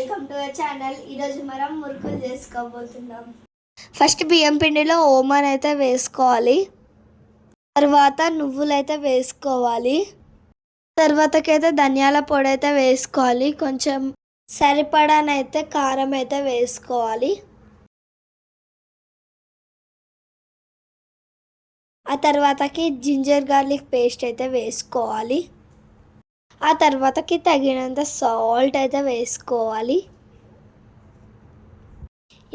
Welcome to our channel. ఈరోజు మనం మురుకులు చేసుకోబోతున్నాం. ఫస్ట్ బియ్యం పిండిలో ఓమన్ అయితే వేసుకోవాలి. తర్వాత నువ్వులు అయితే వేసుకోవాలి. తర్వాతకైతే ధనియాల పొడి అయితే వేసుకోవాలి. కొంచెం సరిపడానైతే కారం అయితే వేసుకోవాలి. ఆ తర్వాతకి జింజర్ గార్లిక్ పేస్ట్ అయితే వేసుకోవాలి. ఆ తర్వాతకి తగినంత సాల్ట్ అయితే వేసుకోవాలి.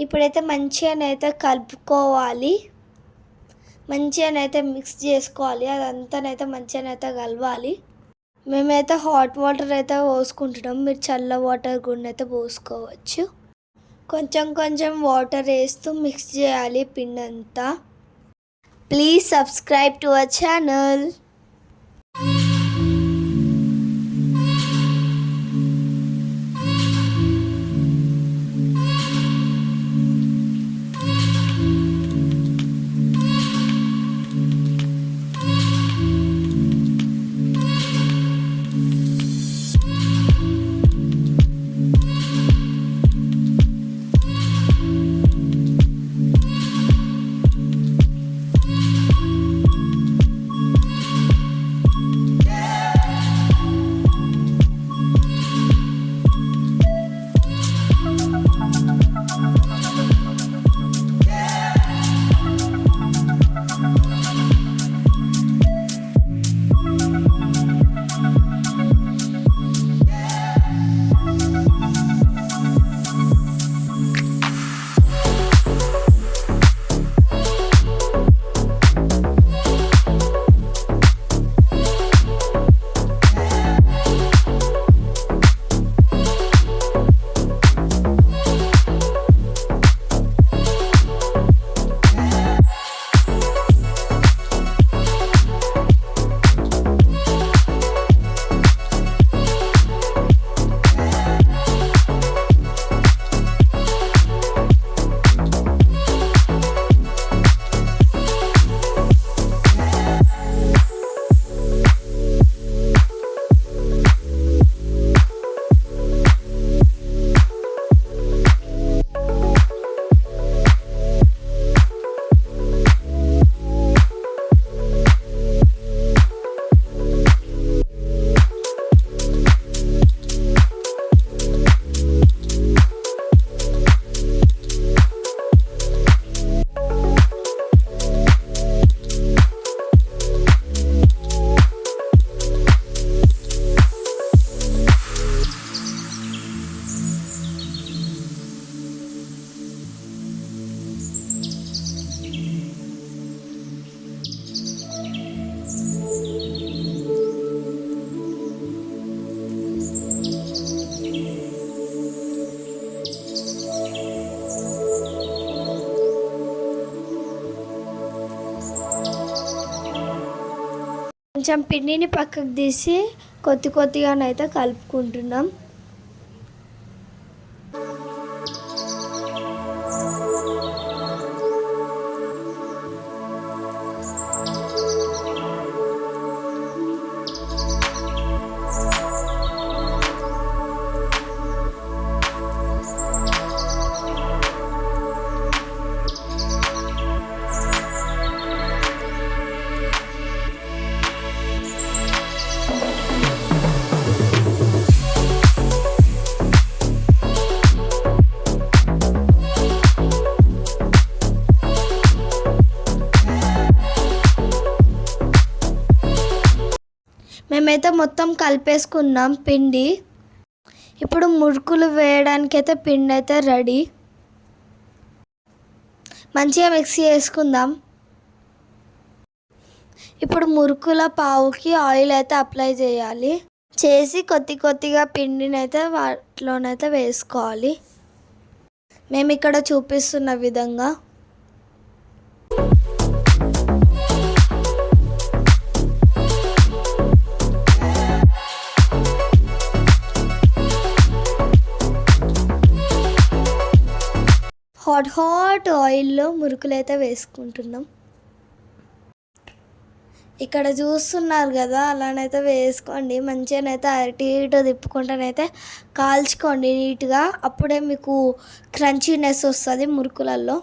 ఇప్పుడైతే మంచిగానైతే కలుపుకోవాలి. మంచిగానైతే మిక్స్ చేసుకోవాలి. అదంతానైతే మంచిగానైతే కలవాలి. మేమైతే హాట్ వాటర్ అయితే పోసుకుంటున్నాం. మీరు చల్ల వాటర్ కూడా అయితే పోసుకోవచ్చు. కొంచెం కొంచెం వాటర్ వేస్తూ మిక్స్ చేయాలి పిండి అంతా. Please subscribe to our channel. కొంచెం పిండిని పక్కకు తీసి కొద్దిగానైతే కలుపుకుంటున్నాం. మేమైతే మొత్తం కలిపేసుకున్నాం పిండి. ఇప్పుడు మురుకులు వేయడానికైతే పిండి అయితే రెడీ. మంచిగా మిక్స్ చేసుకుందాం. ఇప్పుడు మురుకుల పావుకి ఆయిల్ అయితే అప్లై చేయాలి. చేసి కొద్దిగా పిండిని అయితే వాటిలోనైతే వేసుకోవాలి. మేము ఇక్కడ చూపిస్తున్న విధంగా. హాట్ ఆయిల్లో మురుకులు అయితే వేసుకుంటున్నాం. ఇక్కడ చూస్తున్నారు కదా, అలానైతే వేసుకోండి. మంచిగానైతే అటు ఇటు తిప్పుకుంటానైతే కాల్చుకోండి నీట్గా. అప్పుడే మీకు క్రంచీనెస్ వస్తుంది మురుకులలో.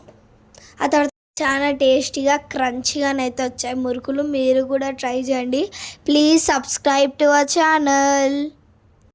ఆ తర్వాత చాలా టేస్టీగా క్రంచీగానైతే వచ్చాయి మురుకులు. మీరు కూడా ట్రై చేయండి. Please subscribe to our channel.